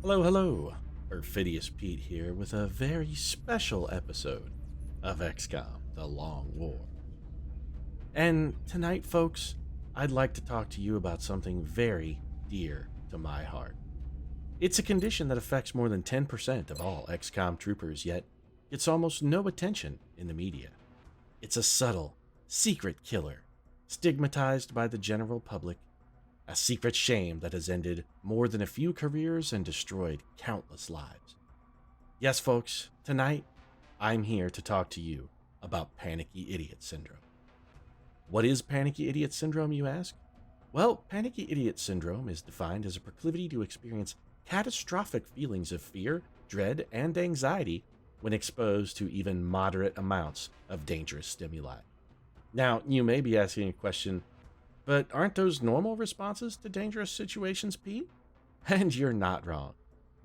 Hello, hello. Perfidious Pete here with a very special episode of XCOM, The Long War. And tonight, folks, I'd like to talk to you about something very dear to my heart. It's a condition that affects more than 10% of all XCOM troopers, yet gets almost no attention in the media. It's a subtle, secret killer, stigmatized by the general public, a secret shame that has ended more than a few careers and destroyed countless lives. Yes, folks, tonight I'm here to talk to you about Panicky Idiot Syndrome. What is Panicky Idiot Syndrome, you ask? Well, Panicky Idiot Syndrome is defined as a proclivity to experience catastrophic feelings of fear, dread, and anxiety when exposed to even moderate amounts of dangerous stimuli. Now, you may be asking a question, but aren't those normal responses to dangerous situations, Pete? And you're not wrong.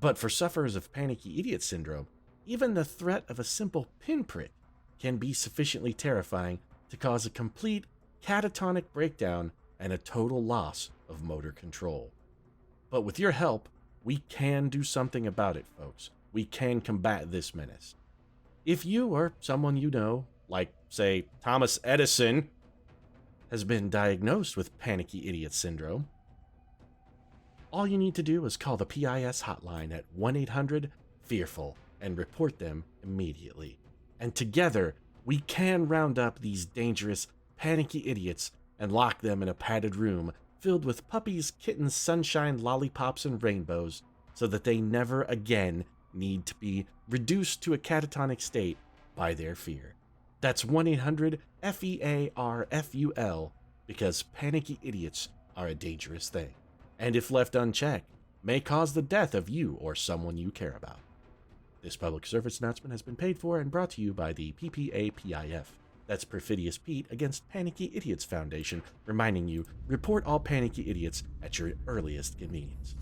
But for sufferers of Panicky Idiot Syndrome, even the threat of a simple pinprick can be sufficiently terrifying to cause a complete catatonic breakdown and a total loss of motor control. But with your help, we can do something about it, folks. We can combat this menace. If you or someone you know, like, say, Thomas Edison, has been diagnosed with Panicky Idiot Syndrome, all you need to do is call the PIS hotline at 1-800-FEARFUL and report them immediately. And together, we can round up these dangerous, panicky idiots and lock them in a padded room filled with puppies, kittens, sunshine, lollipops, and rainbows so that they never again need to be reduced to a catatonic state by their fear. That's 1-800-FEARFUL, because panicky idiots are a dangerous thing, and if left unchecked, may cause the death of you or someone you care about. This public service announcement has been paid for and brought to you by the PPAPIF. That's Perfidious Pete Against Panicky Idiots Foundation, reminding you, report all panicky idiots at your earliest convenience.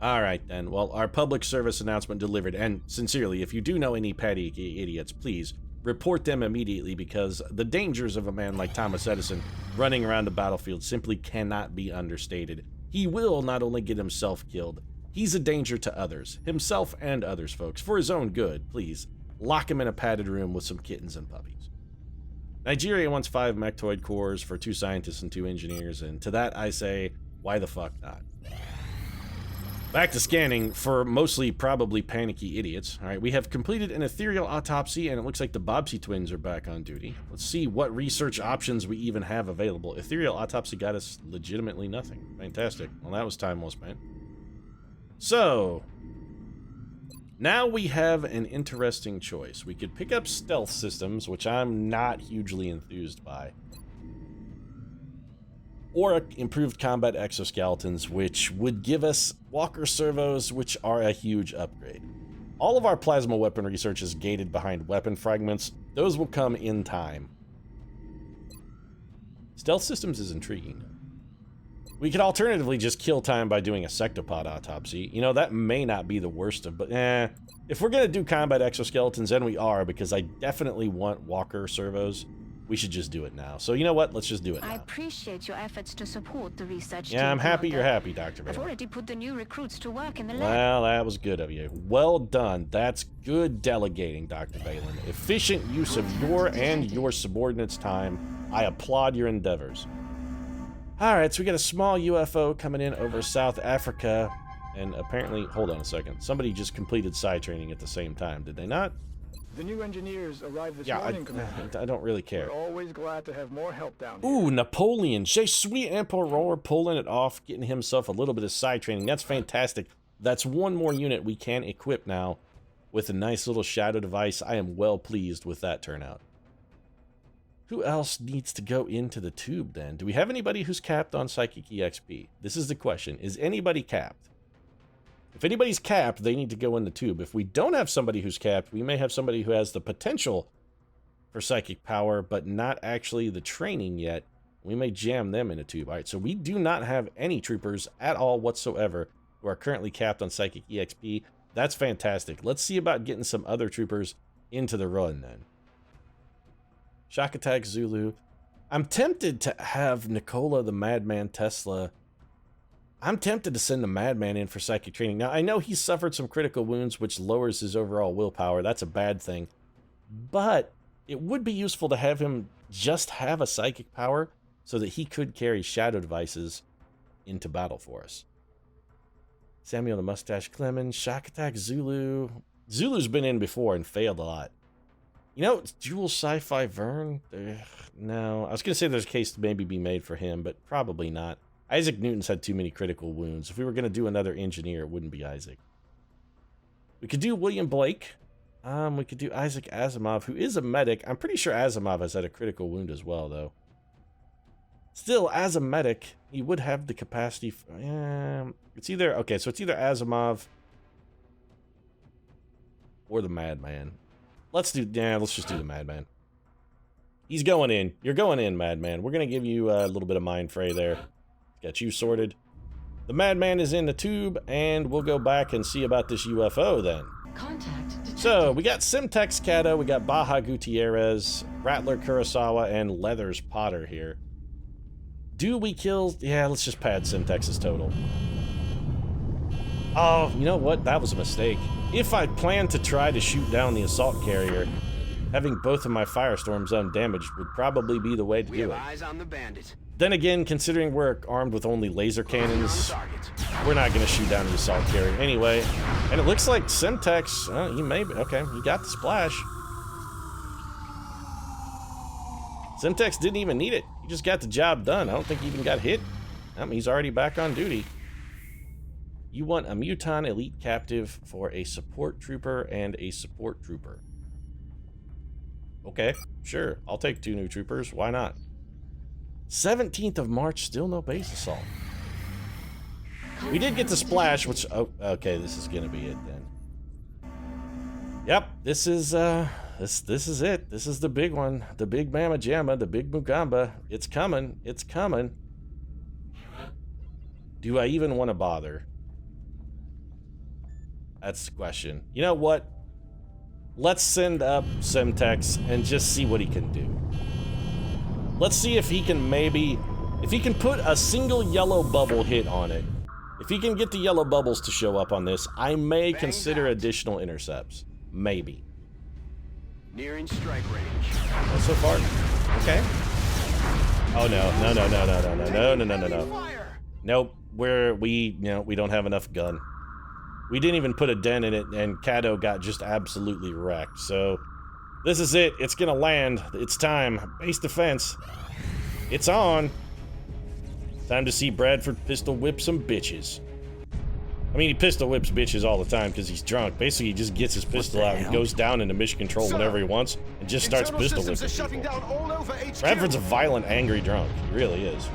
Alright then, well, our public service announcement delivered, and sincerely, if you do know any panicky idiots, please report them immediately, because the dangers of a man like Thomas Edison running around the battlefield simply cannot be understated. He will not only get himself killed, he's a danger to others, himself and others, folks. For his own good, please, lock him in a padded room with some kittens and puppies. Nigeria wants 5 mechtoid cores for 2 scientists and 2 engineers, and to that I say, why the fuck not? Back to scanning for mostly probably panicky idiots. Alright, we have completed an ethereal autopsy, and it looks like the Bobbsey twins are back on duty. Let's see what research options we even have available. Ethereal autopsy got us legitimately nothing. Fantastic. Well, that was time well spent. So, now we have an interesting choice. We could pick up stealth systems, which I'm not hugely enthused by, or improved combat exoskeletons, which would give us walker servos, which are a huge upgrade. All of our plasma weapon research is gated behind weapon fragments. Those will come in time. Stealth systems is intriguing. We could alternatively just kill time by doing a sectopod autopsy. You know, that may not be the worst of, but if we're gonna do combat exoskeletons, and we are, because I definitely want walker servos, we should just do it now. So you know what? Let's just do it now. I appreciate your efforts to support the research. Yeah, I'm happy you're happy, Dr. I've Bailey. already put the new recruits to work in the lab. Well, that was good of you. Well done. That's good delegating, Dr. Balin. Efficient use of your and your subordinates' time. I applaud your endeavors. Alright, so we got a small UFO coming in over South Africa, and apparently, hold on a second, somebody just completed side training at the same time, did they not? The new engineers arrived this morning, Commander. I don't really care. We're always glad to have more help down here. Ooh, Napoleon. Je suis Emperor, pulling it off, getting himself a little bit of side training. That's fantastic. That's one more unit we can equip now with a nice little shadow device. I am well pleased with that turnout. Who else needs to go into the tube then? Do we have anybody who's capped on Psychic EXP? This is the question. Is anybody capped? If anybody's capped, they need to go in the tube. If we don't have somebody who's capped, we may have somebody who has the potential for psychic power, but not actually the training yet. We may jam them in a tube. All right, so we do not have any troopers at all whatsoever who are currently capped on Psychic EXP. That's fantastic. Let's see about getting some other troopers into the run then. Shock Attack Zulu. I'm tempted to have Nikola the Madman Tesla I'm tempted to send the Madman in for psychic training. Now, I know he's suffered some critical wounds, which lowers his overall willpower. That's a bad thing. But it would be useful to have him just have a psychic power so that he could carry shadow devices into battle for us. Samuel the Mustache Clemens, Shock Attack Zulu. Zulu's been in before and failed a lot. You know, Dual Sci-Fi Vern? No, I was going to say there's a case to maybe be made for him, but probably not. Isaac Newton's had too many critical wounds. If we were going to do another engineer, it wouldn't be Isaac. We could do William Blake. We could do Isaac Asimov, who is a medic. I'm pretty sure Asimov has had a critical wound as well, though. Still, as a medic, he would have the capacity for... it's either... Okay, so it's either Asimov or the Madman. Let's just do the Madman. He's going in. You're going in, Madman. We're going to give you a little bit of mind fray there. Got you sorted. The Madman is in the tube, and we'll go back and see about this UFO then. So, we got Simtex Cato, we got Baja Gutierrez, Rattler Kurosawa, and Leathers Potter here. Do we kill... Yeah, let's just pad Simtex's total. Oh, you know what? That was a mistake. If I planned to try to shoot down the assault carrier, having both of my firestorms undamaged would probably be the way to do it. Eyes on the bandit. Then again, considering we're armed with only laser cannons, we're not going to shoot down the assault carrier anyway. And it looks like Simtex, he may be... Okay, he got the splash. Simtex didn't even need it. He just got the job done. I don't think he even got hit. He's already back on duty. You want a Muton Elite Captive for a support trooper and a support trooper. Okay, sure. I'll take 2 new troopers. Why not? 17th of March, still no base assault. We did get the splash, which... Oh, okay, this is gonna be it then. Yep, this is this is it. This is the big one. The big Mama Jamma, the big Mugamba. It's coming. It's coming. Do I even want to bother? That's the question. You know what? Let's send up Simtex and just see what he can do. Let's see if he can maybe... If he can put a single yellow bubble hit on it. If he can get the yellow bubbles to show up on this, I may consider additional intercepts. Maybe. Nearing strike range. So far? Okay. Oh no. Nope. We don't have enough gun. We didn't even put a dent in it, and Cato got just absolutely wrecked. So, this is it. It's gonna land. It's time. Base defense. It's on. Time to see Bradford pistol whip some bitches. I mean, he pistol whips bitches all the time because he's drunk. Basically, he just gets his pistol out and goes down into mission control whenever he wants and just starts pistol whipping people. Bradford's a violent, angry drunk. He really is.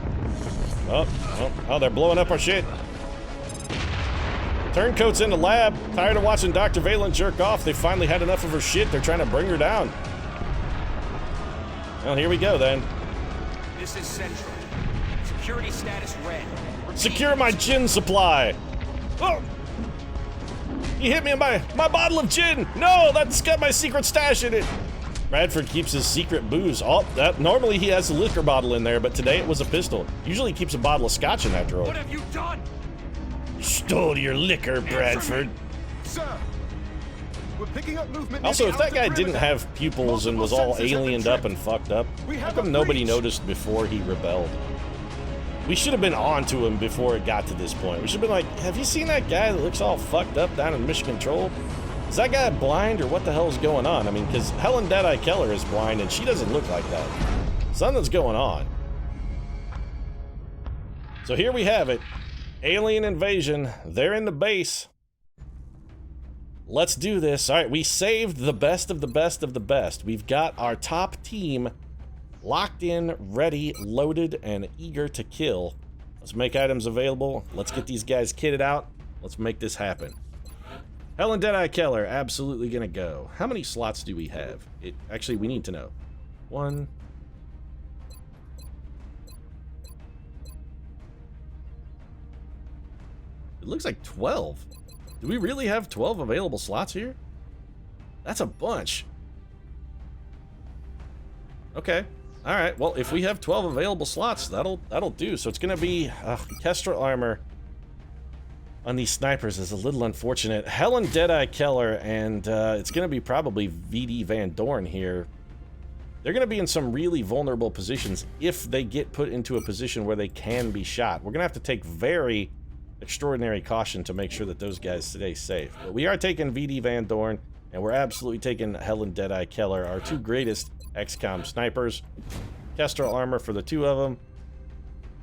Oh, they're blowing up our shit. Turncoat's in the lab. Tired of watching Dr. Valen jerk off. They finally had enough of her shit. They're trying to bring her down. Well, here we go then. This is Central. Security status red. Repeat. Secure my gin supply. Oh! He hit me in my bottle of gin. No, that's got my secret stash in it. Bradford keeps his secret booze. Normally he has a liquor bottle in there, but today it was a pistol. Usually he keeps a bottle of scotch in that drawer. What have you done? Stole your liquor, Bradford. Sir, we're picking up movement. Also, if that guy didn't have pupils and was all aliened up and fucked up, how come nobody noticed before he rebelled? We should have been on to him before it got to this point. We should have been like, have you seen that guy that looks all fucked up down in mission control? Is that guy blind or what the hell is going on? I mean, because Helen Deadeye Keller is blind and she doesn't look like that. Something's going on. So here we have it. Alien invasion. They're in the base. Let's do this. All right, we saved the best of the best of the best. We've got our top team locked in, ready, loaded, and eager to kill. Let's make items available. Let's get these guys kitted out. Let's make this happen. Helen Deadeye Keller, absolutely gonna go. How many slots do we have? Actually, we need to know. 1. It looks like 12. Do we really have 12 available slots here? That's a bunch. Okay. All right. Well, if we have 12 available slots, that'll do. So it's gonna be Kestrel armor, on these snipers is a little unfortunate. Helen Deadeye Keller, and it's going to be probably VD Van Dorn here. They're going to be in some really vulnerable positions if they get put into a position where they can be shot. We're going to have to take very extraordinary caution to make sure that those guys stay safe. But we are taking VD Van Dorn, and we're absolutely taking Helen Deadeye Keller, our two greatest XCOM snipers. Kestrel armor for the two of them.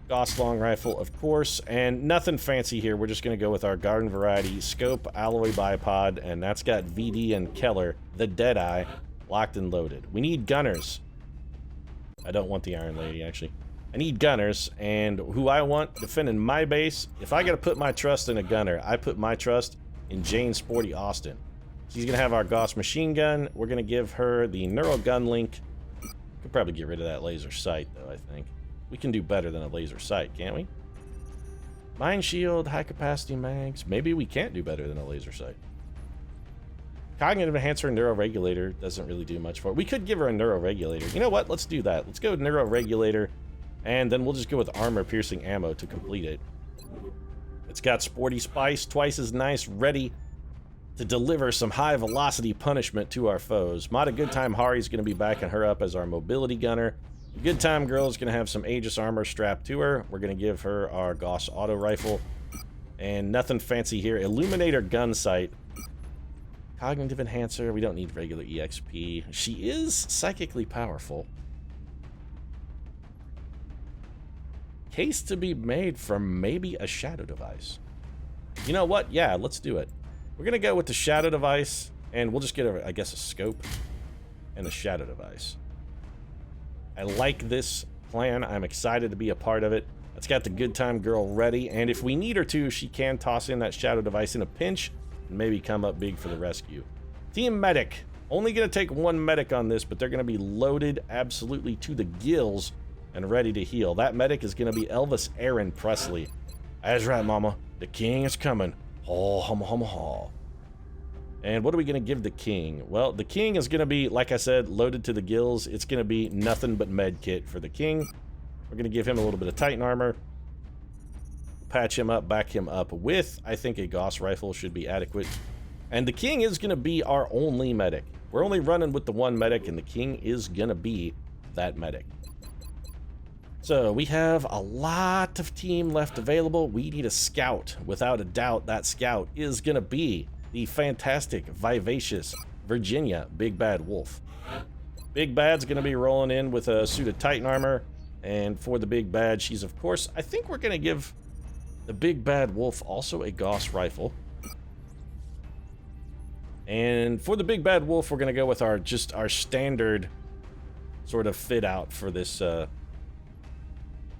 Gauss long rifle, of course, and nothing fancy here. We're just going to go with our garden variety scope alloy bipod, and that's got VD and Keller, the Deadeye, locked and loaded. We need gunners. I don't want the Iron Lady, actually. I need gunners, and who I want defending my base, if I got to put my trust in a gunner, I put my trust in Jane Sporty Austin. She's going to have our Gauss machine gun. We're going to give her the neural gun link. Could probably get rid of that laser sight, though, I think. We can do better than a laser sight, can't we? Mine shield, high capacity mags. Maybe we can't do better than a laser sight. Cognitive enhancer and neuroregulator doesn't really do much for it. We could give her a neuroregulator. You know what? Let's do that. Let's go with neuroregulator, and then we'll just go with armor piercing ammo to complete it. It's got sporty spice, twice as nice, ready to deliver some high velocity punishment to our foes. Mata Goodtime Hari is going to be backing her up as our mobility gunner. Good Time Girl is going to have some Aegis armor strapped to her. We're going to give her our Gauss auto rifle. And nothing fancy here. Illuminator gun sight. Cognitive enhancer. We don't need regular EXP. She is psychically powerful. Case to be made from maybe a shadow device. You know what? Yeah, let's do it. We're going to go with the shadow device. And we'll just get, I guess, a scope and a shadow device. I like this plan. I'm excited to be a part of it. It's got the Good Time Girl ready, and if we need her to, she can toss in that shadow device in a pinch and maybe come up big for the rescue. Team Medic. Only going to take one medic on this, but they're going to be loaded absolutely to the gills and ready to heal. That medic is going to be Elvis Aaron Presley. That's right, mama. The king is coming. Oh, hum, hum, hum. And what are we going to give the king? Well, the king is going to be, like I said, loaded to the gills. It's going to be nothing but med kit for the king. We're going to give him a little bit of Titan armor. Patch him up, back him up with, I think, a Gauss rifle should be adequate. And the king is going to be our only medic. We're only running with the one medic, and the king is going to be that medic. So we have a lot of team left available. We need a scout. Without a doubt, that scout is going to be the fantastic, vivacious Virginia Big Bad Wolf. Big Bad's going to be rolling in with a suit of Titan armor. And for the Big Bad, she's, of course, I think we're going to give the Big Bad Wolf also a Gauss rifle. And for the Big Bad Wolf, we're going to go with our standard sort of fit out for this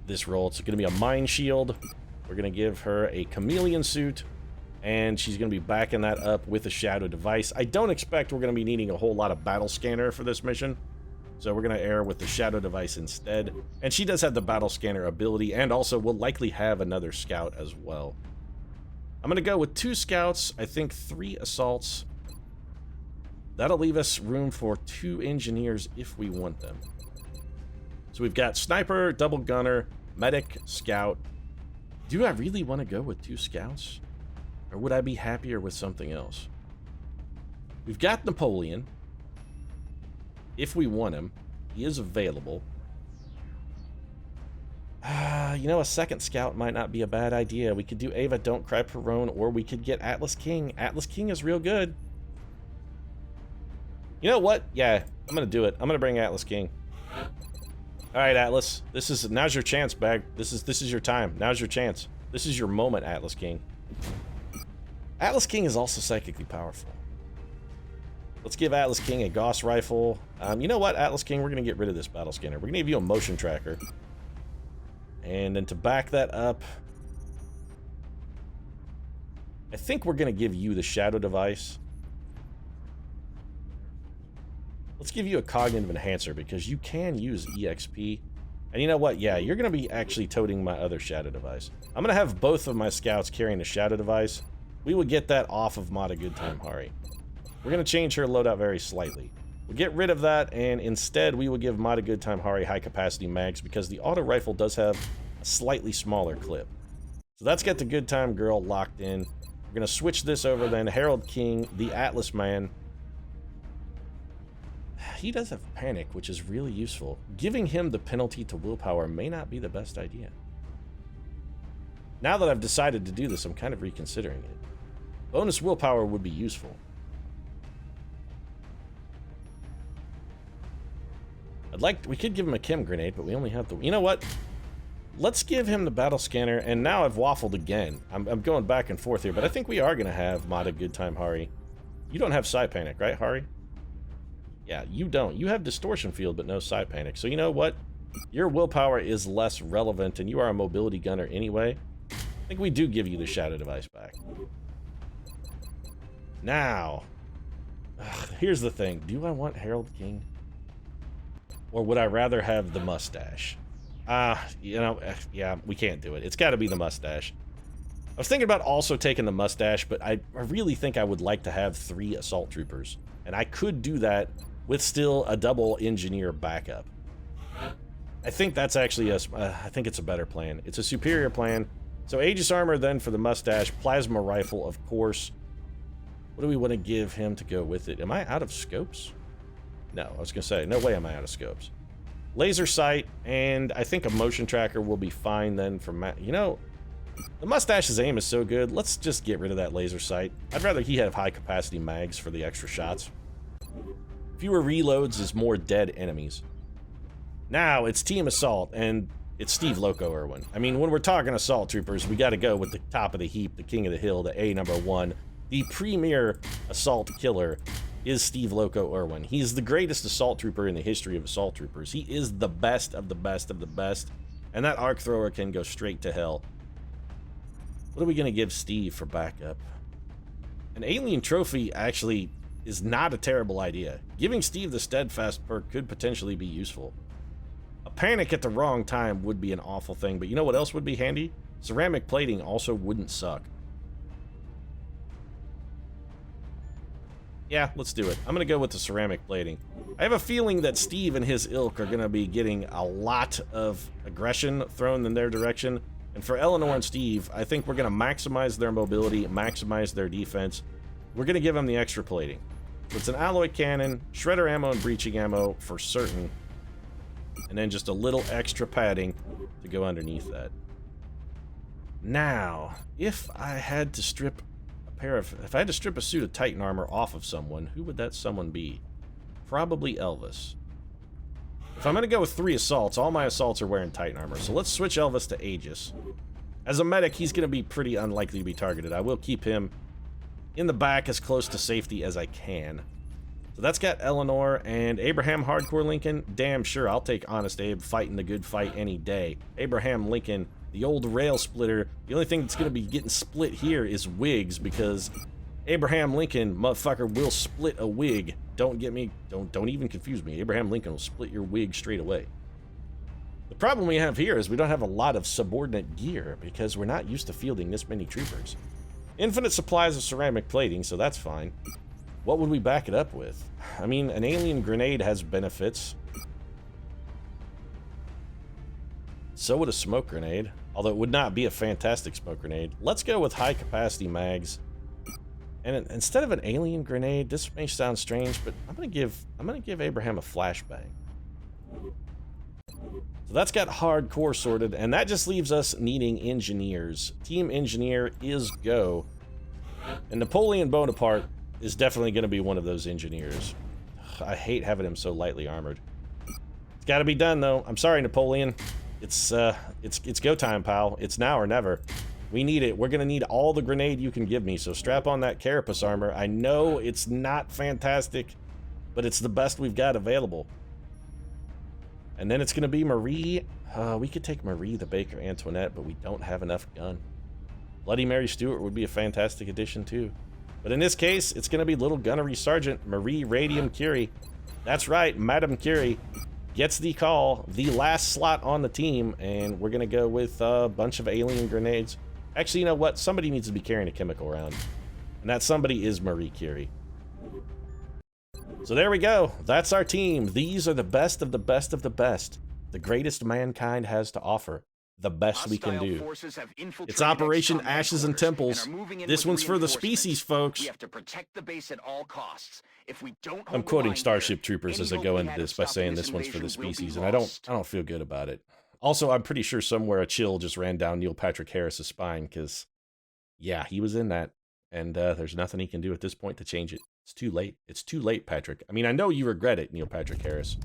this role. It's going to be a mine shield. We're going to give her a chameleon suit. And she's going to be backing that up with a shadow device. I don't expect we're going to be needing a whole lot of battle scanner for this mission. So we're going to err with the shadow device instead. And she does have the battle scanner ability, and also will likely have another scout as well. I'm going to go with 2 scouts, I think 3 assaults. That'll leave us room for 2 engineers if we want them. So we've got sniper, double gunner, medic, scout. Do I really want to go with 2 scouts? Or would I be happier with something else? We've got Napoleon. If we want him, he is available. You know, a second scout might not be a bad idea. We could do Ava Don't Cry Perone, or we could get Atlas King. Atlas King is real good. You know what? Yeah, I'm gonna do it. I'm gonna bring Atlas King. All right, Atlas. Now's your chance, Bag. This is your time. Now's your chance. This is your moment, Atlas King. Atlas King is also psychically powerful. Let's give Atlas King a Gauss rifle. You know what, Atlas King? We're going to get rid of this battle scanner. We're going to give you a motion tracker. And then to back that up, I think we're going to give you the shadow device. Let's give you a cognitive enhancer because you can use EXP. And you know what? Yeah, you're going to be actually toting my other shadow device. I'm going to have both of my scouts carrying the shadow device. We will get that off of Mata Goodtime Hari. We're going to change her loadout very slightly. We'll get rid of that, and instead we will give Mata Goodtime Hari high capacity mags because the auto rifle does have a slightly smaller clip. So that's got the good time girl locked in. We're going to switch this over then. Harold King, the Atlas man. He does have panic, which is really useful. Giving him the penalty to willpower may not be the best idea. Now that I've decided to do this, I'm kind of reconsidering it. Bonus willpower would be useful. We could give him a chem grenade, but we only have the... You know what? Let's give him the battle scanner, and now I've waffled again. I'm going back and forth here, but I think we are going to have modded good time Hari. You don't have Psi Panic, right, Hari? Yeah, you don't. You have Distortion Field, but no Psi Panic. So you know what? Your willpower is less relevant, and you are a mobility gunner anyway. I think we do give you the Shadow Device back. Now, here's the thing. Do I want Harold King? Or would I rather have the mustache? You know, yeah, we can't do it. It's got to be the mustache. I was thinking about also taking the mustache, but I really think I would like to have 3 assault troopers. And I could do that with still a double engineer backup. I think that's actually I think it's a better plan. It's a superior plan. So Aegis armor then for the mustache, plasma rifle, of course. What do we want to give him to go with it? Am I out of scopes? No, I was going to say, no way am I out of scopes. Laser sight, and I think a motion tracker will be fine then for you know, the mustache's aim is so good, let's just get rid of that laser sight. I'd rather he have high capacity mags for the extra shots. Fewer reloads is more dead enemies. Now, it's Team Assault, and it's Steve Loco Irwin. I mean, when we're talking assault troopers, we gotta go with the top of the heap, the king of the hill, the A#1. The premier assault killer is Steve Loco Irwin. He's the greatest assault trooper in the history of assault troopers. He is the best of the best of the best, and that arc thrower can go straight to hell. What are we gonna give Steve for backup? An alien trophy actually is not a terrible idea. Giving Steve the steadfast perk could potentially be useful. A panic at the wrong time would be an awful thing, but you know what else would be handy? Ceramic plating also wouldn't suck. Yeah, let's do it. I'm gonna go with the ceramic plating. I have a feeling that Steve and his ilk are gonna be getting a lot of aggression thrown in their direction. And for Eleanor and Steve, I think we're gonna maximize their mobility, maximize their defense. We're gonna give them the extra plating. So it's an alloy cannon, shredder ammo, and breaching ammo for certain. And then just a little extra padding to go underneath that. Now, if I had to strip if I had to strip a suit of Titan armor off of someone, who would that someone be? Probably Elvis. If I'm going to go with 3 assaults, all my assaults are wearing Titan armor, so let's switch Elvis to Aegis. As a medic, he's going to be pretty unlikely to be targeted. I will keep him in the back as close to safety as I can. So that's got Eleanor and Abraham Hardcore Lincoln. Damn sure, I'll take Honest Abe fighting the good fight any day. Abraham Lincoln, the old rail splitter. The only thing that's going to be getting split here is wigs, because Abraham Lincoln, motherfucker, will split a wig. Don't get me, don't even confuse me. Abraham Lincoln will split your wig straight away. The problem we have here is we don't have a lot of subordinate gear, because we're not used to fielding this many troopers. Infinite supplies of ceramic plating, so that's fine. What would we back it up with? I mean, an alien grenade has benefits. So would a smoke grenade, although it would not be a fantastic smoke grenade. Let's go with high capacity mags. And instead of an alien grenade, this may sound strange, but I'm gonna give Abraham a flashbang. So that's got hardcore sorted, and that just leaves us needing engineers. Team engineer is go. And Napoleon Bonaparte is definitely going to be one of those engineers. I hate having him so lightly armored. It's got to be done, though. I'm sorry, Napoleon. It's go time, pal. It's now or never. We need it. We're going to need all the grenade you can give me, so strap on that carapace armor. I know it's not fantastic, but it's the best we've got available. And then it's going to be Marie. We could take Marie the Baker Antoinette, but we don't have enough gun. Bloody Mary Stewart would be a fantastic addition, too. But in this case, it's going to be Little Gunnery Sergeant Marie Radium Curie. That's right, Madame Curie gets the call, the last slot on the team, and we're going to go with a bunch of alien grenades. Actually, you know what? Somebody needs to be carrying a chemical round. And that somebody is Marie Curie. So there we go. That's our team. These are the best of the best of the best. The greatest mankind has to offer. the best we can Hostile do. forces have infiltrated It's Operation XCOM Ashes and headquarters Temples. and are moving in This with one's for the reinforcements. species, folks. We have to protect the base at all costs. If we don't hold I'm the quoting line Starship here, Troopers any as I hope go we into had of this by stopping saying this one's for the invasion will be species, and I lost. don't feel good about it. Also, I'm pretty sure somewhere a chill just ran down Neil Patrick Harris's spine, because, yeah, he was in that, and there's nothing he can do at this point to change it. It's too late. It's too late, Patrick. I mean, I know you regret it, Neil Patrick Harris.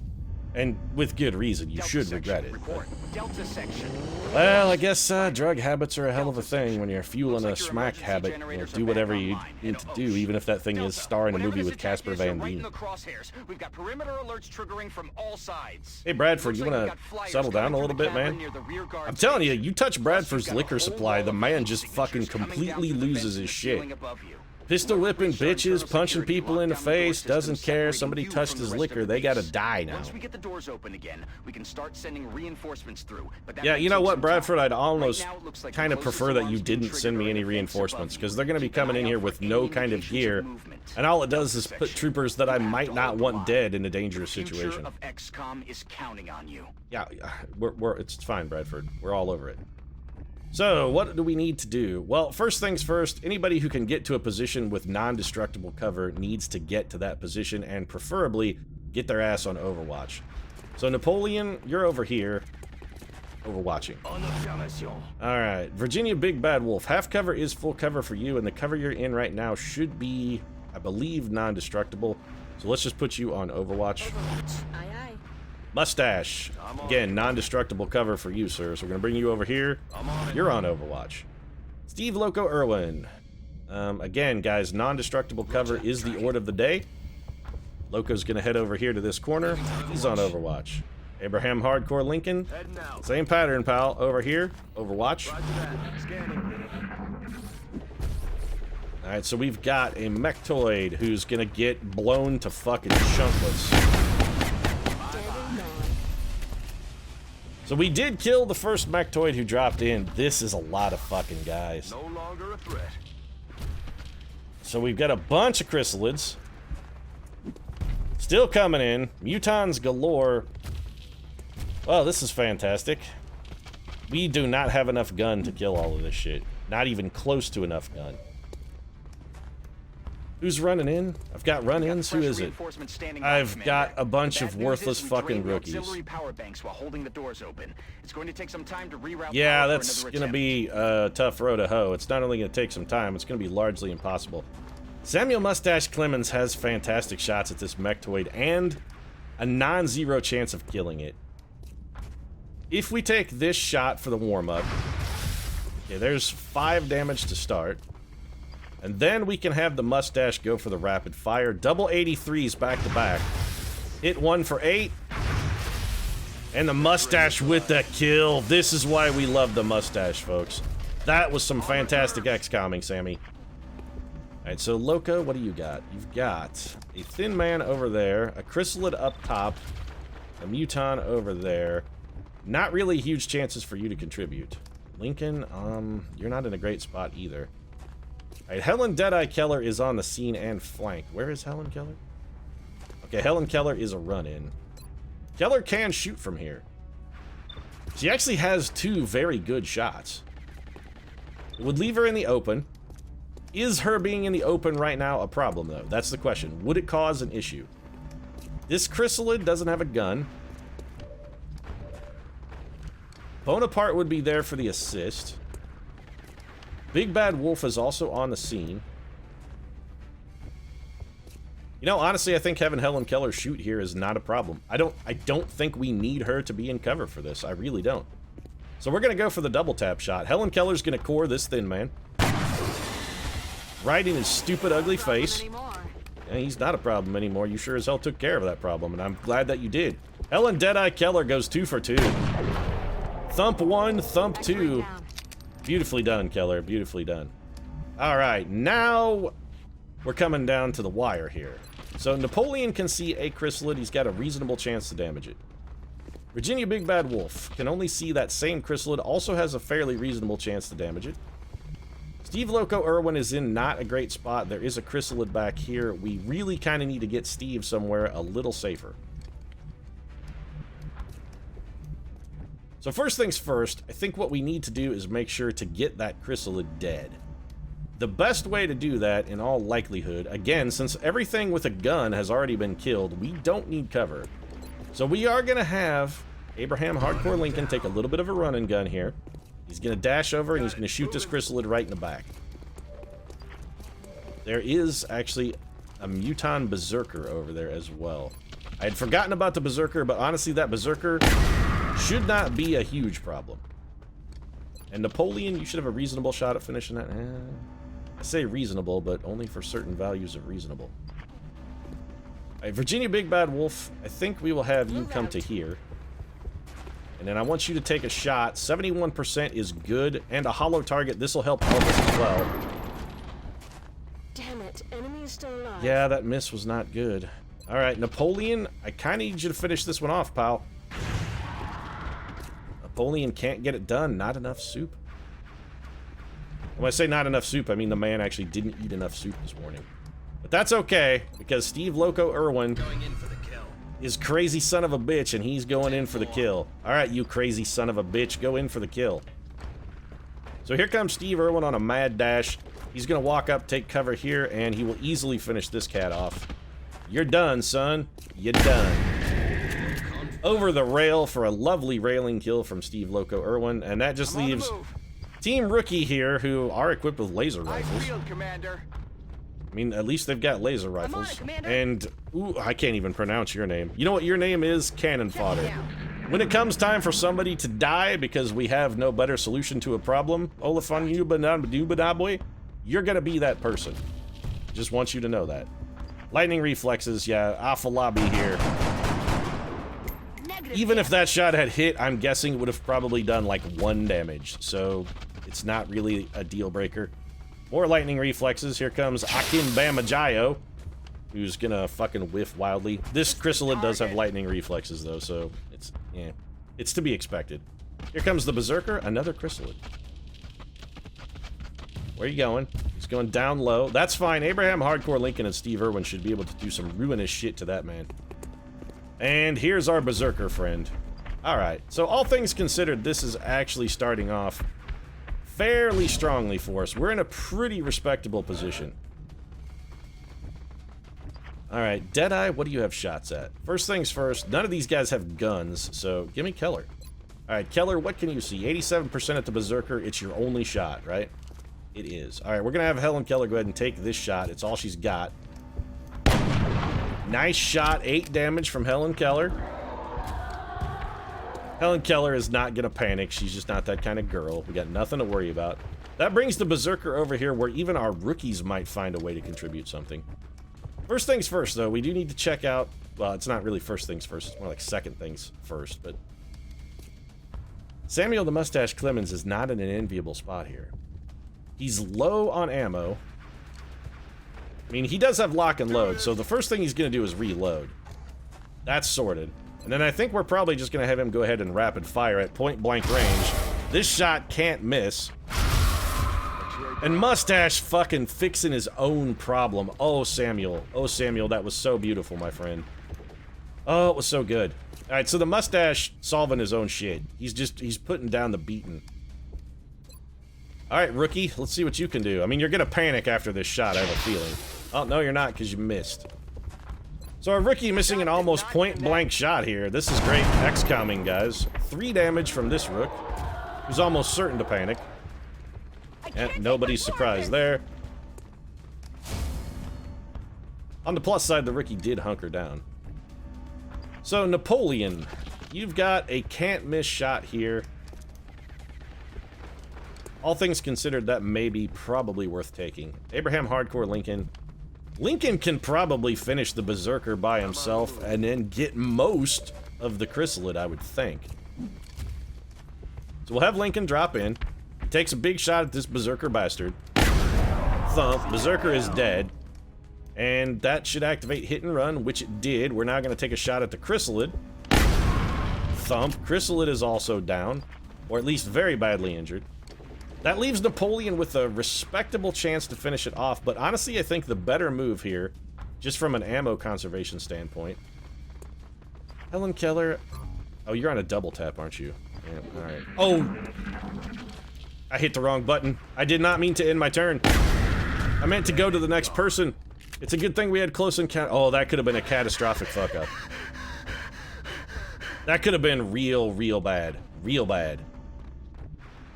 And with good reason, you Delta should section, regret it. report. Delta section. Well, I guess drug habits are a hell of a Delta thing section. when you're fueling Looks a like your smack emergency habit. generators Do are whatever back you online need and to do, even if that thing is Delta, starring a whatever movie this with attack Casper is, Van you're right in Dien. the crosshairs. We've got perimeter alerts triggering from all sides. Hey, Bradford, Looks you like want we've to got flyers settle down a coming little through bit, the cavern man? near the rear guard I'm telling you, station. you touch Bradford's Plus, you've got a liquor whole supply, wall the of man phone just signatures fucking coming down completely through the vents loses to his the shit. ceiling above you. Pistol We're whipping breaching bitches, internal punching security, people in the lock down the doors face, doesn't system, care. separating Somebody you touched from his the rest liquor, of the they gotta base. die now. Once we get the doors open again, we can start sending reinforcements through. But that Yeah, might you know take what, some Bradford, time. I'd almost Right now, it looks like the kind of closest prefer that alarm's you being didn't send me triggered any are in the vents reinforcements, above because you. they're going to be Keep an coming in eye here out with for no any kind of indications gear, movement. and all it does Delta is put section. troopers that I You have might to not hold the want line. dead in a The dangerous future situation. of XCOM is counting on you. Yeah, it's fine, Bradford. We're all over it. So, what do we need to do? Well, first things first, anybody who can get to a position with non-destructible cover needs to get to that position and preferably get their ass on Overwatch. So, Napoleon, you're over here, overwatching. Alright, Virginia Big Bad Wolf. Half cover is full cover for you, and the cover you're in right now should be, I believe, non-destructible. So let's just put you on Overwatch. Aye, aye. Mustache. Again, non-destructible cover for you, sir. So we're going to bring you over here. You're on Overwatch. Steve Loco Irwin. Again, guys, non-destructible cover is the order of the day. Loco's going to head over here to this corner. He's on Overwatch. Abraham Hardcore Lincoln. Same pattern, pal. Over here. Overwatch. Alright, so we've got a Mechtoid who's going to get blown to fucking chunkless. So we did kill the first Mechtoid who dropped in. This is a lot of fucking guys. No longer a threat. So we've got a bunch of chrysalids. Still coming in. Mutons galore. Well, this is fantastic. We do not have enough gun to kill all of this shit. Not even close to enough gun. Who's running in? I've got run-ins. Who is it? I've got a bunch of worthless fucking rookies. Power banks while holding the doors open. It's going to take some time to reroute Yeah, power for that's another going to attempt. be a tough row to hoe. It's not only going to take some time, it's going to be largely impossible. Samuel Mustache Clemens has fantastic shots at this Mechtoid and a non-zero chance of killing it. If we take this shot for the warm-up, okay, there's 5 damage to start. And then we can have the Mustache go for the rapid fire. Double 83s back to back. Hit 1 for 8. And the Mustache with the kill. This is why we love the Mustache, folks. That was some fantastic XCOMing, Sammy. Alright, so Loco, what do you got? You've got a Thin Man over there, a Chrysalid up top, a Muton over there. Not really huge chances for you to contribute. Lincoln, you're not in a great spot either. Alright, Helen Deadeye Keller is on the scene and flanked. Where is Helen Keller? Okay, Helen Keller is a run-in. Keller can shoot from here. She actually has 2 very good shots. It would leave her in the open. Is her being in the open right now a problem, though? That's the question. Would it cause an issue? This Chrysalid doesn't have a gun. Bonaparte would be there for the assist. Big Bad Wolf is also on the scene. You know, honestly, I think having Helen Keller shoot here is not a problem. I don't think we need her to be in cover for this. I really don't. So we're going to go for the double tap shot. Helen Keller's going to core this Thin Man. Right in his stupid, ugly face. Yeah, he's not a problem anymore. You sure as hell took care of that problem, and I'm glad that you did. Helen Deadeye Keller goes 2 for 2. Thump 1, thump 2. Beautifully done, Keller. Beautifully done. Alright, now we're coming down to the wire here. So Napoleon can see a Chrysalid. He's got a reasonable chance to damage it. Virginia Big Bad Wolf can only see that same Chrysalid. Also has a fairly reasonable chance to damage it. Steve Loco Irwin is in not a great spot. There is a Chrysalid back here. We really kind of need to get Steve somewhere a little safer. So first things first, I think what we need to do is make sure to get that chrysalid dead. The best way to do that, in all likelihood, again, since everything with a gun has already been killed, we don't need cover. So we are going to have Abraham Hardcore Lincoln take a little bit of a run and gun here. He's going to dash over and he's going to shoot this chrysalid right in the back. There is actually a Muton Berserker over there as well. I had forgotten about the Berserker, but honestly, that Berserker should not be a huge problem. And Napoleon, you should have a reasonable shot at finishing that. I say reasonable, but only for certain values of reasonable. Alright, Virginia Big Bad Wolf, I think we will have you come to here. And then I want you to take a shot. 71% is good, and a hollow target. This will help all of us as well. Damn it, enemy is still alive. Yeah, that miss was not good. Alright, Napoleon, I kind of need you to finish this one off, pal. Napoleon can't get it done. Not enough soup. When I say not enough soup, I mean the man actually didn't eat enough soup this morning. But that's okay, because Steve Loco Irwin is crazy son of a bitch, and he's going in for the kill. Alright, you crazy son of a bitch, go in for the kill. So here comes Steve Irwin on a mad dash. He's going to walk up, take cover here, and he will easily finish this cat off. You're done, son. You're done. Over the rail for a lovely railing kill from Steve Loco Irwin, and that just leaves Team Rookie here, who are equipped with laser rifles. Commander. I mean, at least they've got laser rifles. And, ooh, I can't even pronounce your name. You know what your name is? Cannon fodder. When it comes time for somebody to die because we have no better solution to a problem, Olafan, you're gonna be that person. Just want you to know that. Lightning reflexes, yeah, Afalabi here. Even if that shot had hit, I'm guessing it would have probably done like 1 damage. So, it's not really a deal breaker. More lightning reflexes. Here comes Akin Bamajayo, who's gonna fucking whiff wildly. This chrysalid does have lightning reflexes though, so it's to be expected. Here comes the Berserker, another chrysalid. Where are you going? He's going down low. That's fine. Abraham Hardcore Lincoln and Steve Irwin should be able to do some ruinous shit to that man. And here's our Berserker friend. Alright, so all things considered, this is actually starting off fairly strongly for us. We're in a pretty respectable position. Alright, Deadeye, what do you have shots at? First things first, none of these guys have guns, so give me Keller. Alright, Keller, what can you see? 87% at the Berserker, it's your only shot, right? It is. Alright, we're gonna have Helen Keller go ahead and take this shot. It's all she's got. Nice shot, 8 damage from Helen Keller. Helen Keller is not gonna panic. She's just not that kind of girl. We got nothing to worry about. That brings the Berserker over here where even our rookies might find a way to contribute something. First things first, though, we do need to check out... Well, it's not really first things first. It's more like second things first, but... Samuel the Mustache Clemens is not in an enviable spot here. He's low on ammo. I mean, he does have lock and load, so the first thing he's going to do is reload. That's sorted. And then I think we're probably just going to have him go ahead and rapid fire at point blank range. This shot can't miss. And Mustache fucking fixing his own problem. Oh, Samuel. Oh, Samuel, that was so beautiful, my friend. Oh, it was so good. Alright, so the Mustache solving his own shit. He's putting down the beating. Alright, rookie, let's see what you can do. I mean, you're gonna panic after this shot, I have a feeling. Oh, no, you're not, because you missed. So our rookie missing an almost point-blank shot here. This is great XCOMing, guys. 3 damage from this rook, who's almost certain to panic. And nobody's surprised there. On the plus side, the rookie did hunker down. So, Napoleon, you've got a can't-miss shot here. All things considered, that may be probably worth taking. Abraham Hardcore Lincoln. Lincoln can probably finish the Berserker by himself and then get most of the chrysalid, I would think. So we'll have Lincoln drop in. He takes a big shot at this Berserker bastard. Thump. Berserker is dead. And that should activate hit and run, which it did. We're now going to take a shot at the chrysalid. Thump. Chrysalid is also down. Or at least very badly injured. That leaves Napoleon with a respectable chance to finish it off, but honestly, I think the better move here, just from an ammo conservation standpoint... Helen Keller... Oh, you're on a double tap, aren't you? Yeah, alright. Oh! I hit the wrong button. I did not mean to end my turn. I meant to go to the next person. It's a good thing we had close encounter. Oh, that could have been a catastrophic fuck up. That could have been real bad. Real bad.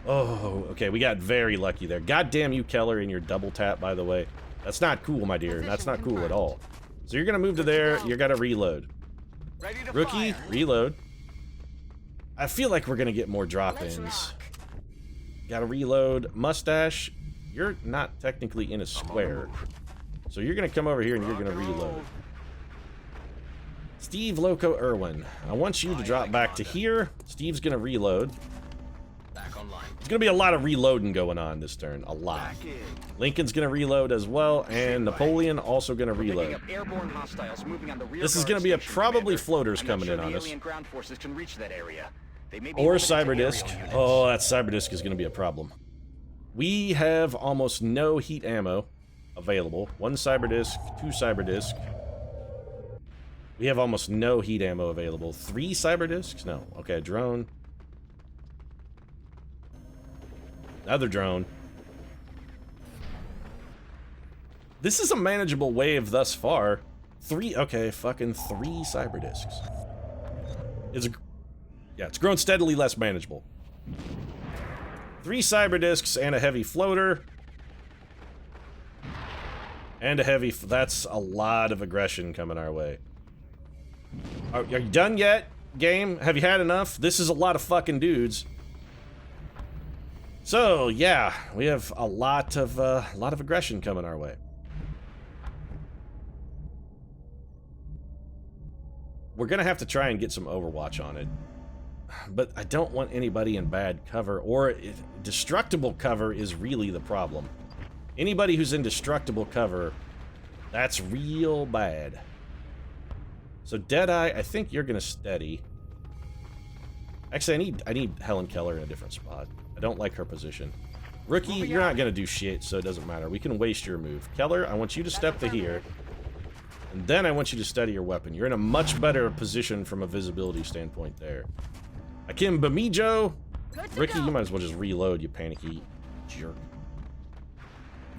Oh, okay, we got very lucky there. God damn you, Keller, and your double tap, by the way. That's not cool, my dear. That's not cool at all. So you're gonna move to there. You're gonna reload. Rookie, reload. I feel like we're gonna get more drop-ins. Gotta reload. Mustache, you're not technically in a square. So you're gonna come over here and you're gonna reload. Steve, Loco, Irwin. I want you to drop back to here. Steve's gonna reload. There's gonna be a lot of reloading going on this turn. A lot. Lincoln's gonna reload as well, and Napoleon also gonna reload. This is gonna be probably floaters coming in on us. Or Cyberdisk. Oh, that Cyberdisk is gonna be a problem. We have almost no heat ammo available. 1 Cyberdisk, 2 Cyberdisk. We have almost no heat ammo available. 3 Cyberdisks? No. Okay, drone. Another drone. This is a manageable wave thus far. 3, okay, fucking 3 Cyberdisks. It's grown steadily less manageable. 3 Cyberdisks and a heavy floater. And a heavy, that's a lot of aggression coming our way. Are you done yet, game? Have you had enough? This is a lot of fucking dudes. So, yeah, we have a lot of aggression coming our way. We're gonna have to try and get some Overwatch on it. But I don't want anybody in bad cover, or destructible cover is really the problem. Anybody who's in destructible cover, that's real bad. So Deadeye, I think you're gonna steady. Actually, I need Helen Keller in a different spot. I don't like her position. Rookie, you're not gonna do shit, so it doesn't matter. We can waste your move. Keller, I want you to step to here. And then I want you to steady your weapon. You're in a much better position from a visibility standpoint there. Akim Bamijo. Ricky, you might as well just reload, you panicky jerk.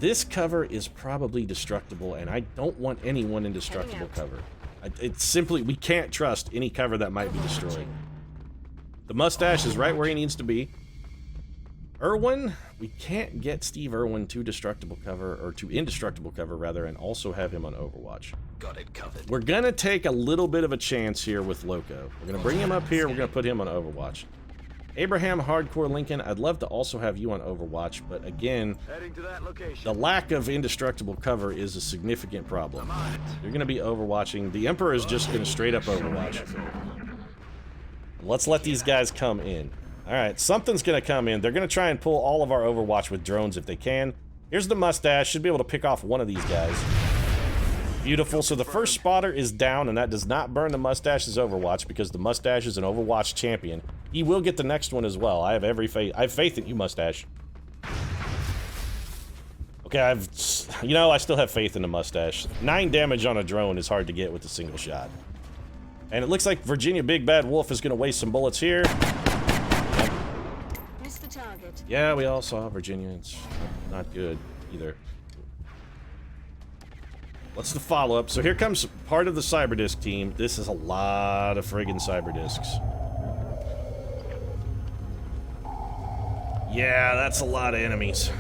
This cover is probably destructible, and I don't want anyone in destructible cover. It's simply, we can't trust any cover that might be destroyed. The mustache is right where he needs to be. Irwin, we can't get Steve Irwin to destructible cover, or to indestructible cover rather, and also have him on Overwatch. Got it covered. We're gonna take a little bit of a chance here with Loco. We're gonna bring him up here, we're gonna put him on Overwatch. Abraham Hardcore Lincoln, I'd love to also have you on Overwatch, but again, the lack of indestructible cover is a significant problem. You're gonna be overwatching. The Emperor is just gonna straight up overwatch. Let's let these guys come in. Alright, something's gonna come in. They're gonna try and pull all of our Overwatch with drones if they can. Here's the mustache. Should be able to pick off one of these guys. Beautiful. So the first spotter is down, and that does not burn the mustache's Overwatch because the mustache is an Overwatch champion. He will get the next one as well. I have every faith. I have faith in you, mustache. Okay, I still have faith in the mustache. 9 damage on a drone is hard to get with a single shot. And it looks like Virginia Big Bad Wolf is going to waste some bullets here. Missed the target. Yeah, we all saw Virginia. It's not good either. What's the follow-up? So here comes part of the Cyberdisk team. This is a lot of friggin' Cyberdisks. Yeah, that's a lot of enemies.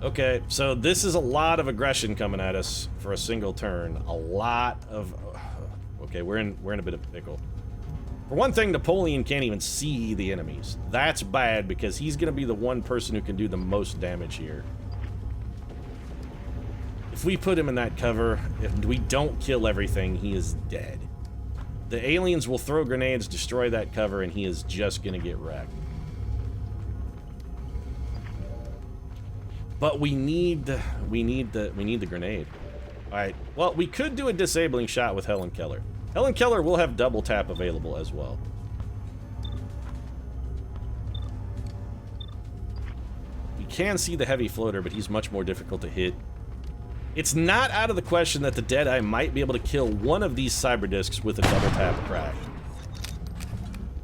Okay, so this is a lot of aggression coming at us for a single turn. A lot of... Okay, we're in a bit of a pickle. For one thing, Napoleon can't even see the enemies. That's bad because he's going to be the one person who can do the most damage here. If we put him in that cover, if we don't kill everything, he is dead. The aliens will throw grenades, destroy that cover, and he is just gonna get wrecked. But we need the grenade. Alright, well, we could do a disabling shot with Helen Keller. Helen Keller will have double tap available as well. We can see the heavy floater, but he's much more difficult to hit. It's not out of the question that the Deadeye might be able to kill one of these cyber discs with a double tap crack.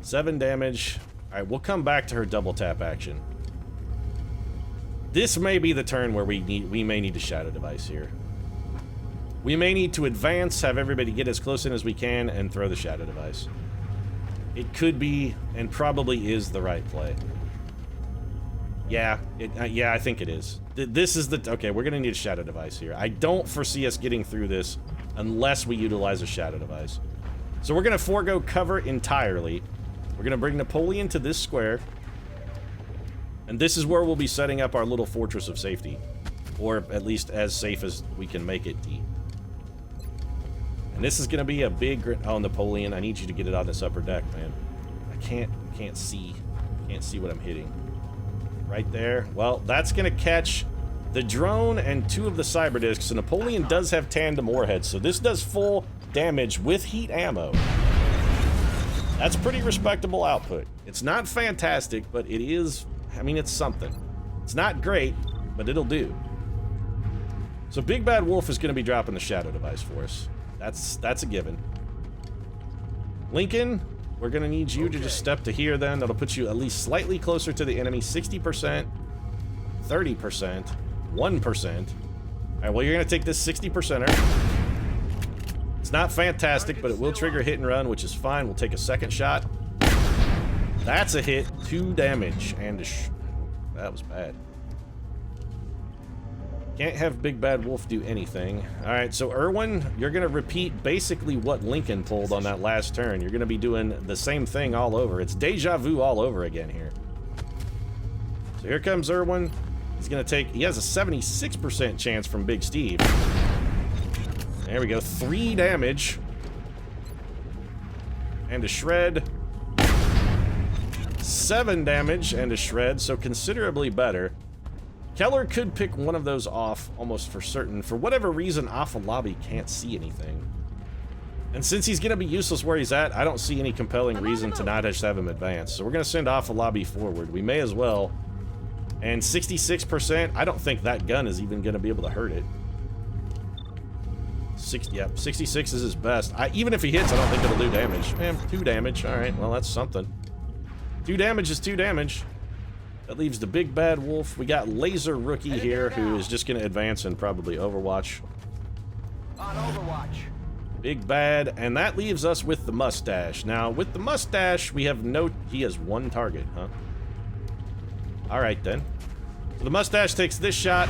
7 damage. Alright, we'll come back to her double tap action. This may be the turn where we may need to shadow device here. We may need to advance, have everybody get as close in as we can, and throw the shadow device. It could be, and probably is, the right play. Yeah, yeah, I think it is. This is the... Okay, we're gonna need a shadow device here. I don't foresee us getting through this unless we utilize a shadow device. So we're gonna forego cover entirely. We're gonna bring Napoleon to this square. And this is where we'll be setting up our little fortress of safety. Or at least as safe as we can make it be. And this is gonna be a big... Oh, Napoleon, I need you to get it on this upper deck, man. I can't see. Can't see what I'm hitting. Right there. Well, that's gonna catch the drone and 2 of the cyber discs. So Napoleon does have tandem warheads, so this does full damage with heat ammo. That's pretty respectable output. It's not fantastic, but it is... I mean, it's something. It's not great, but it'll do. So Big Bad Wolf is gonna be dropping the shadow device for us. That's a given. Lincoln, we're gonna need you to just step to here then. That'll put you at least slightly closer to the enemy. 60%, 30%, 1%. Alright, well, you're gonna take this 60%er. It's not fantastic, but it will trigger hit and run, which is fine. We'll take a second shot. That's a hit. 2 damage. And that was bad. Can't have Big Bad Wolf do anything. Alright, so Irwin, you're going to repeat basically what Lincoln pulled on that last turn. You're going to be doing the same thing all over. It's deja vu all over again here. So here comes Irwin. He's going to take... He has a 76% chance from Big Steve. There we go. 3 damage. And a shred. 7 damage and a shred, so considerably better. Keller could pick one of those off almost for certain. For whatever reason, Afalabi can't see anything. And since he's going to be useless where he's at, I don't see any compelling reason to not just have him advance. So we're going to send Afalabi forward. We may as well. And 66%, I don't think that gun is even going to be able to hurt it. 66 is his best. Even if he hits, I don't think it'll do damage. 2 damage. All right, well, that's something. 2 damage is 2 damage. That leaves the Big Bad Wolf. We got Laser Rookie here, who is just going to advance and probably Overwatch. On Overwatch. Big Bad, and that leaves us with the Mustache. Now, with the Mustache, we have no... He has 1 target, huh? Alright, then. So the Mustache takes this shot.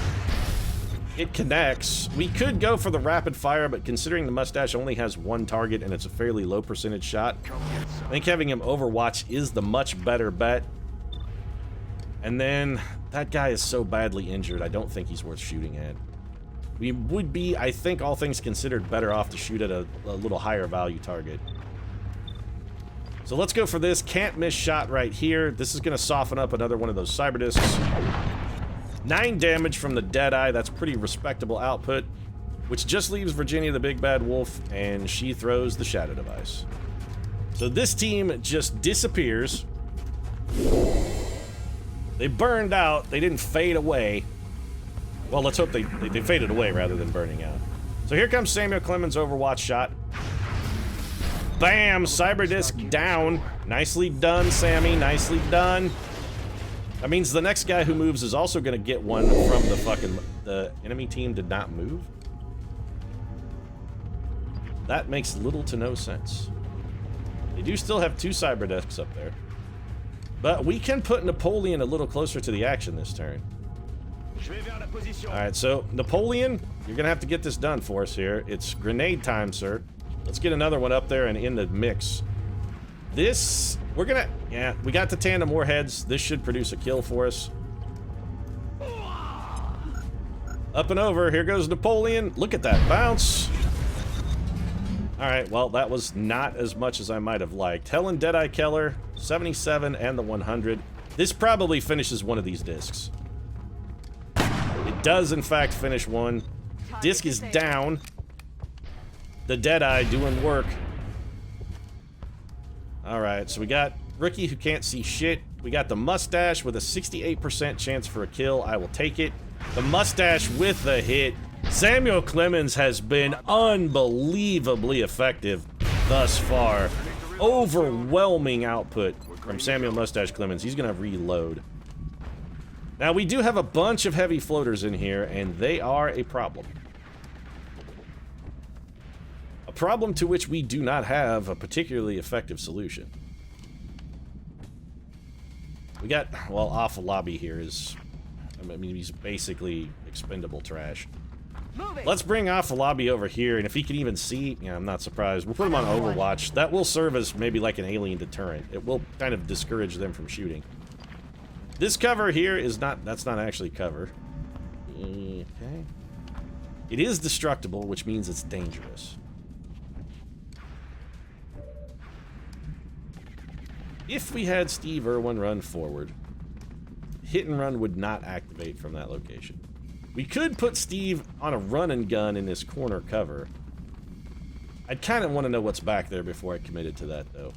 It connects. We could go for the rapid fire, but considering the Mustache only has 1 target and it's a fairly low percentage shot, I think having him Overwatch is the much better bet. And then, that guy is so badly injured, I don't think he's worth shooting at. We would be, I think, all things considered, better off to shoot at a little higher value target. So let's go for this. Can't miss shot right here. This is going to soften up another one of those cyber discs. 9 damage from the Deadeye. That's pretty respectable output. Which just leaves Virginia the Big Bad Wolf, and she throws the shadow device. So this team just disappears. They burned out. They didn't fade away. Well, let's hope they faded away rather than burning out. So here comes Samuel Clemens' Overwatch shot. Bam! Cyberdisc down. Nicely done, Sammy. Nicely done. That means the next guy who moves is also going to get one from the fucking... The enemy team did not move? That makes little to no sense. They do still have 2 cyberdiscs up there. But we can put Napoleon a little closer to the action this turn. Alright, so Napoleon, you're going to have to get this done for us here. It's grenade time, sir. Let's get another one up there and in the mix. This, we're going to... Yeah, we got the tandem warheads. This should produce a kill for us. Up and over. Here goes Napoleon. Look at that bounce. Alright, well, that was not as much as I might have liked. Helen Deadeye Keller, 77 and the 100. This probably finishes one of these discs. It does, in fact, finish one. Disc is down. The Deadeye doing work. Alright, so we got Rookie who can't see shit. We got the Mustache with a 68% chance for a kill. I will take it. The Mustache with the hit. Samuel Clemens has been unbelievably effective thus far. Overwhelming output from Samuel Mustache Clemens. He's gonna reload. Now, we do have a bunch of heavy floaters in here, and they are a problem. A problem to which we do not have a particularly effective solution. We got, well, Alpha Lobby here is, I mean, he's basically expendable trash. Let's bring Alpha Lobby over here, and if he can even see, yeah, I'm not surprised. We'll put him on Overwatch. That will serve as maybe like an alien deterrent. It will kind of discourage them from shooting. This cover here is not, that's not actually cover. Okay. It is destructible, which means it's dangerous. If we had Steve Irwin run forward, hit and run would not activate from that location. We could put Steve on a run and gun in this corner cover. I'd kind of want to know what's back there before I committed to that, though.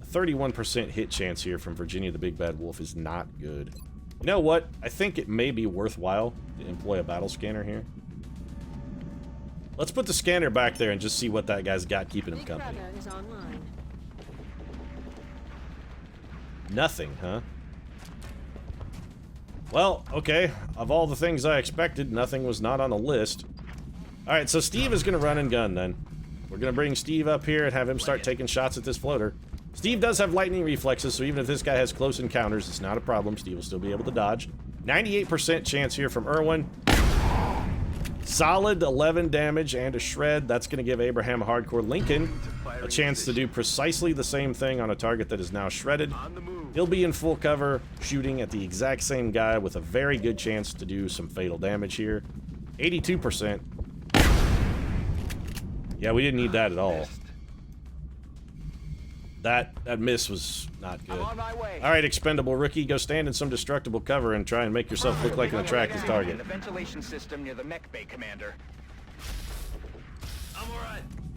31% hit chance here from Virginia the Big Bad Wolf is not good. You know what? I think it may be worthwhile to employ a battle scanner here. Let's put the scanner back there and just see what that guy's got keeping him company. Nothing, huh? Well, okay. Of all the things I expected, nothing was not on the list. Alright, so Steve is going to run and gun then. We're going to bring Steve up here and have him start taking shots at this floater. Steve does have lightning reflexes, so even if this guy has close encounters, it's not a problem. Steve will still be able to dodge. 98% chance here from Irwin. Solid 11 damage and a shred. That's going to give Abraham Hardcore Lincoln a chance to do precisely the same thing on a target that is now shredded. He'll be in full cover, shooting at the exact same guy with a very good chance to do some fatal damage here. 82%. Yeah, we didn't need that at all. That miss was not good. Alright, expendable rookie, go stand in some destructible cover and try and make yourself look like an attractive target. The ventilation system near the mech bay, Commander.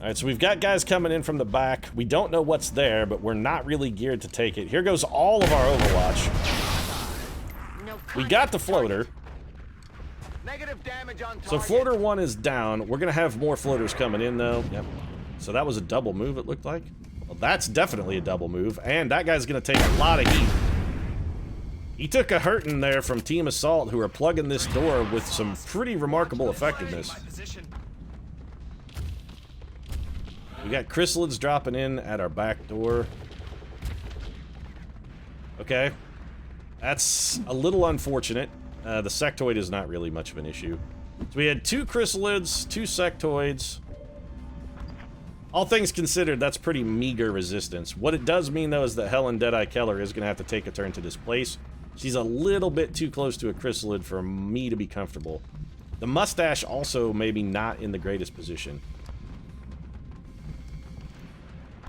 Alright, so we've got guys coming in from the back. We don't know what's there, but we're not really geared to take it. Here goes all of our Overwatch. We got the floater. Negative damage on target. So floater 1 is down. We're gonna have more floaters coming in though. Yep. So that was a double move, it looked like. Well, that's definitely a double move, and that guy's gonna take a lot of heat. He took a hurting there from Team Assault, who are plugging this door with some pretty remarkable effectiveness. We got chrysalids dropping in at our back door. Okay. That's a little unfortunate. The sectoid is not really much of an issue. So we had 2 chrysalids, 2 sectoids. All things considered, that's pretty meager resistance. What it does mean, though, is that Helen Deadeye Keller is going to have to take a turn to displace. She's a little bit too close to a chrysalid for me to be comfortable. The mustache also maybe not in the greatest position.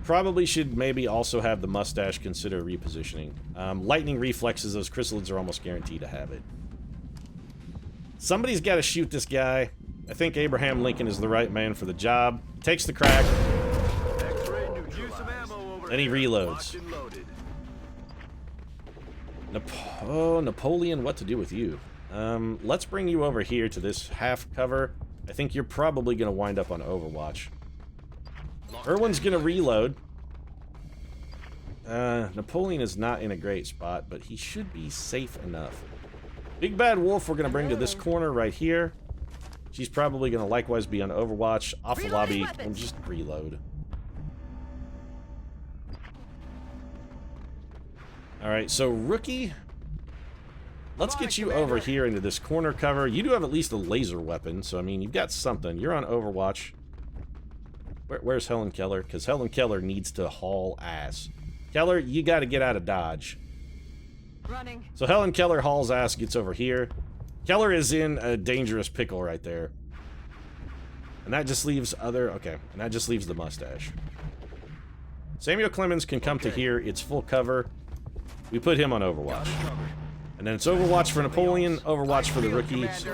Probably should maybe also have the mustache consider repositioning. Lightning reflexes, those chrysalids are almost guaranteed to have it. Somebody's got to shoot this guy. I think Abraham Lincoln is the right man for the job. Takes the crack. Then he reloads. Napoleon, what to do with you? Let's bring you over here to this half cover. I think you're probably going to wind up on Overwatch. Irwin's going to reload. Napoleon is not in a great spot, but he should be safe enough. Big Bad Wolf we're going to bring to this corner right here. She's probably going to likewise be on Overwatch. Off the lobby, and just reload. Alright, so Rookie, let's get you over here into this corner cover. You do have at least a laser weapon, so I mean, you've got something. You're on Overwatch. Where's Helen Keller? Because Helen Keller needs to haul ass. Keller, you got to get out of Dodge. Running. So Helen Keller hauls ass, gets over here. Keller is in a dangerous pickle right there. And that just leaves okay, and that just leaves the mustache. Samuel Clemens can come to here. It's full cover. We put him on Overwatch. And then it's Overwatch for Napoleon, Overwatch for the rookies,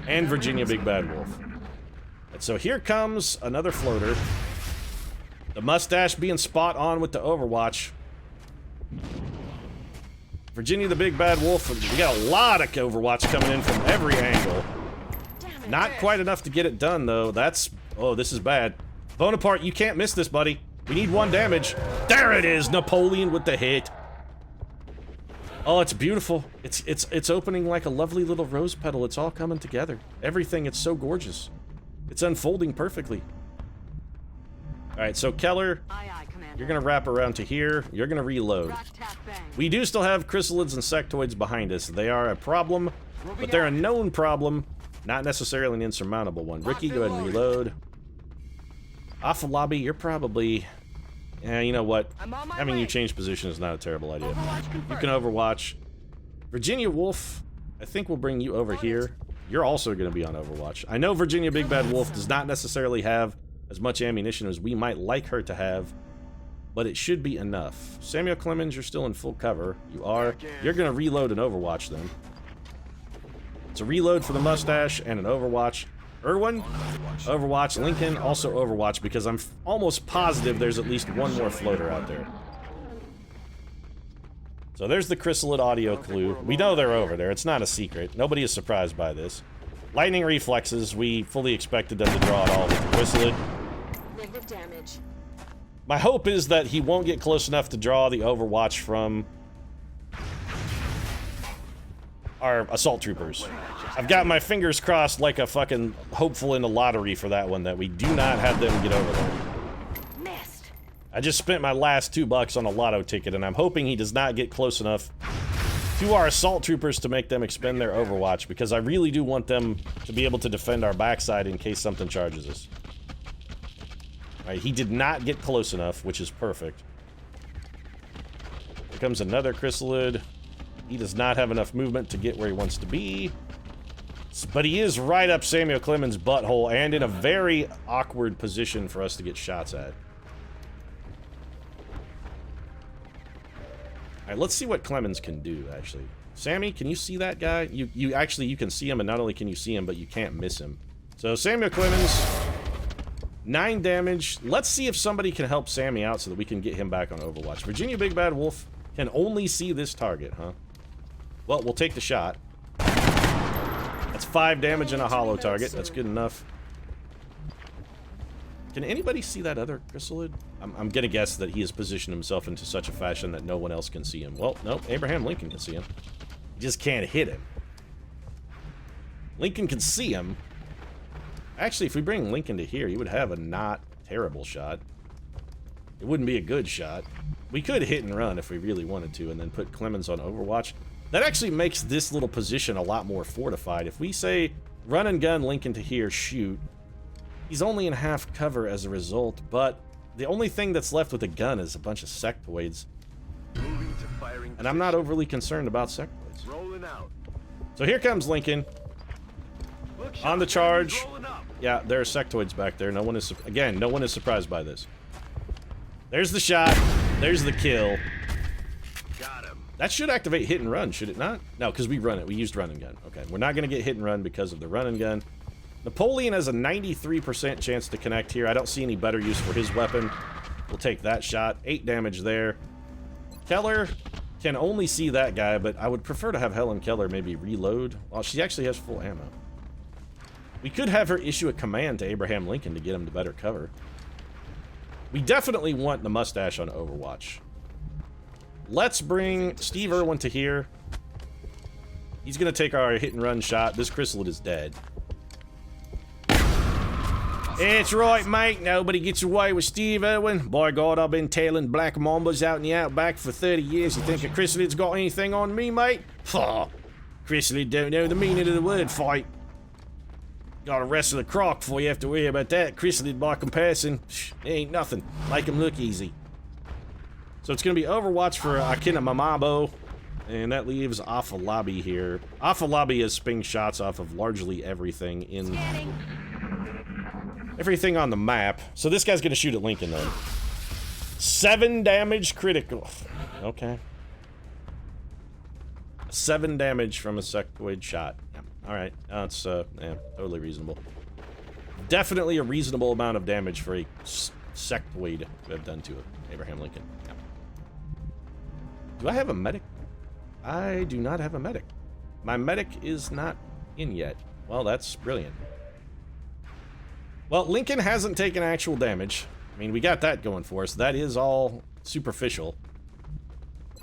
and Virginia Big Bad Wolf. And so here comes another floater. The mustache being spot on with the Overwatch. Virginia the Big Bad Wolf. We got a lot of Overwatch coming in from every angle. Not quite enough to get it done, though. That's... Oh, this is bad. Bonaparte, you can't miss this, buddy. We need 1 damage. There it is! Napoleon with the hit. Oh, it's beautiful. It's opening like a lovely little rose petal. It's all coming together. Everything, it's so gorgeous. It's unfolding perfectly. Alright, so Keller, you're gonna wrap around to here. You're gonna reload. We do still have chrysalids and sectoids behind us. They are a problem, but they're a known problem, not necessarily an insurmountable one. Ricky, go ahead and reload. Off the lobby, you're probably... Yeah, you know what? Having you change position is not a terrible idea. You can Overwatch. Virginia Wolf, I think we'll bring you over here. You're also going to be on Overwatch. I know Virginia Big Bad Wolf does not necessarily have as much ammunition as we might like her to have, but it should be enough. Samuel Clemens, you're still in full cover. You are. You're going to reload an Overwatch then. It's a reload for the mustache and an Overwatch. Irwin, Overwatch. Lincoln, also Overwatch, because I'm almost positive there's at least one more floater out there. So there's the chrysalid audio clue. We know they're over there. It's not a secret. Nobody is surprised by this. Lightning reflexes. We fully expected them to draw it all with the chrysalid. Negative damage. My hope is that he won't get close enough to draw the Overwatch from our assault troopers. I've got my fingers crossed like a fucking hopeful in the lottery for that one, that we do not have them get over there. Missed. I just spent my last $2 on a lotto ticket, and I'm hoping he does not get close enough to our assault troopers to make them expend their Overwatch, because I really do want them to be able to defend our backside in case something charges us. Alright, he did not get close enough, which is perfect. Here comes another chrysalid. He does not have enough movement to get where he wants to be. But he is right up Samuel Clemens' butthole and in a very awkward position for us to get shots at. Alright, let's see what Clemens can do, actually. Sammy, can you see that guy? You can see him, and not only can you see him, but you can't miss him. So, Samuel Clemens, 9 damage. Let's see if somebody can help Sammy out so that we can get him back on Overwatch. Virginia Big Bad Wolf can only see this target, huh? Well, we'll take the shot. That's 5 damage in a hollow target. That's good enough. Can anybody see that other chrysalid? I'm gonna guess that he has positioned himself into such a fashion that no one else can see him. Well, no, Abraham Lincoln can see him. He just can't hit him. Lincoln can see him. Actually, if we bring Lincoln to here, he would have a not terrible shot. It wouldn't be a good shot. We could hit and run if we really wanted to, and then put Clemens on Overwatch. That actually makes this little position a lot more fortified. If we say, run and gun Lincoln to here, shoot, he's only in half cover as a result, but the only thing that's left with a gun is a bunch of sectoids. And I'm not overly concerned about sectoids. So here comes Lincoln. On the charge. Yeah, there are sectoids back there. No one is, again, no one is surprised by this. There's the shot. There's the kill. That should activate hit and run, should it not? No, because we run it. We used run and gun. Okay, we're not going to get hit and run because of the run and gun. Napoleon has a 93% chance to connect here. I don't see any better use for his weapon. We'll take that shot. 8 damage there. Keller can only see that guy, but I would prefer to have Helen Keller maybe reload. Well, she actually has full ammo. We could have her issue a command to Abraham Lincoln to get him to better cover. We definitely want the mustache on Overwatch. Let's bring Steve Irwin to here. He's going to take our hit and run shot. This chrysalid is dead. It's right, mate. Nobody gets away with Steve Irwin. By God, I've been tailing black mambas out in the outback for 30 years. You think a chrysalid's got anything on me, mate? Pah! Chrysalid don't know the meaning of the word fight. Gotta wrestle a croc before you have to worry about that. Chrysalid, by comparison, it ain't nothing. Make him look easy. So it's gonna be Overwatch for Akina Mamabo. And that leaves Alpha Lobby here. Alpha Lobby has sping shots off of largely everything in... everything on the map. So this guy's gonna shoot at Lincoln, though. 7 damage critical. Okay. 7 damage from a sectoid shot. Yeah. Alright. That's, yeah, totally reasonable. Definitely a reasonable amount of damage for a sectoid to have done to Abraham Lincoln. Yeah. Do I have a medic? I do not have a medic. My medic is not in yet. Well, that's brilliant. Well, Lincoln hasn't taken actual damage. I mean, we got that going for us. That is all superficial.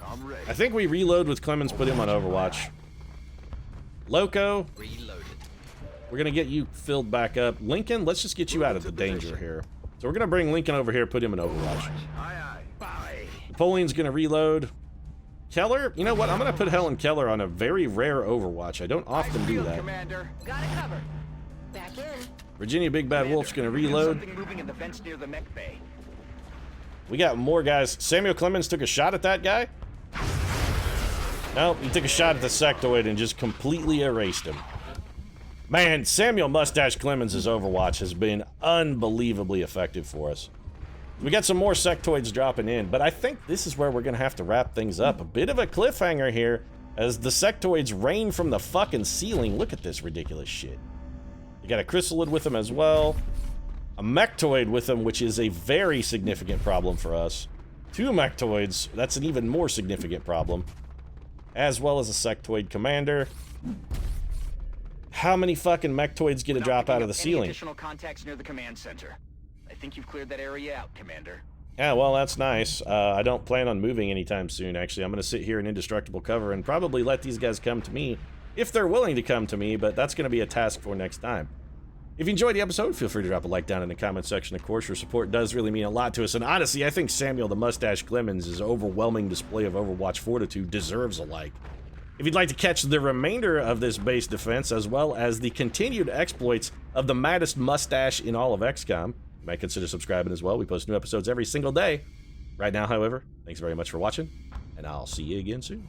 I'm ready. I think we reload with Clemens, put him on Overwatch. Loco, Reloaded. we're going to get you filled back up. Lincoln, let's just get you out of the danger here. So we're going to bring Lincoln over here, put him in Overwatch. Aye, aye. Bye. Napoleon's going to reload. Keller, you know what? I'm going to put Helen Keller on a very rare Overwatch. I don't often do that. Commander. Got it covered. Back in. Virginia Big Bad Wolf's going to reload. Something moving in the vents near the mech bay. We got more guys. Samuel Clemens took a shot at that guy. Nope, he took a shot at the sectoid and just completely erased him. Man, Samuel Mustache Clemens' Overwatch has been unbelievably effective for us. We got some more sectoids dropping in, but I think this is where we're going to have to wrap things up. A bit of a cliffhanger here as the sectoids rain from the fucking ceiling. Look at this ridiculous shit. You got a chrysalid with them as well. A mechtoid with them, which is a very significant problem for us. 2 mechtoids, that's an even more significant problem. As well as a sectoid commander. How many fucking mechtoids get a drop out of the ceiling? Additional contacts near the command center. I think you've cleared that area out, Commander. Yeah, well, that's nice. I don't plan on moving anytime soon, actually. I'm going to sit here in indestructible cover and probably let these guys come to me, if they're willing to come to me, but that's going to be a task for next time. If you enjoyed the episode, feel free to drop a like down in the comment section. Of course, your support does really mean a lot to us, and honestly, I think Samuel the Mustache Clemens' overwhelming display of Overwatch fortitude deserves a like. If you'd like to catch the remainder of this base defense, as well as the continued exploits of the maddest mustache in all of XCOM, you might consider subscribing as well. We post new episodes every single day. Right now, however, thanks very much for watching, and I'll see you again soon.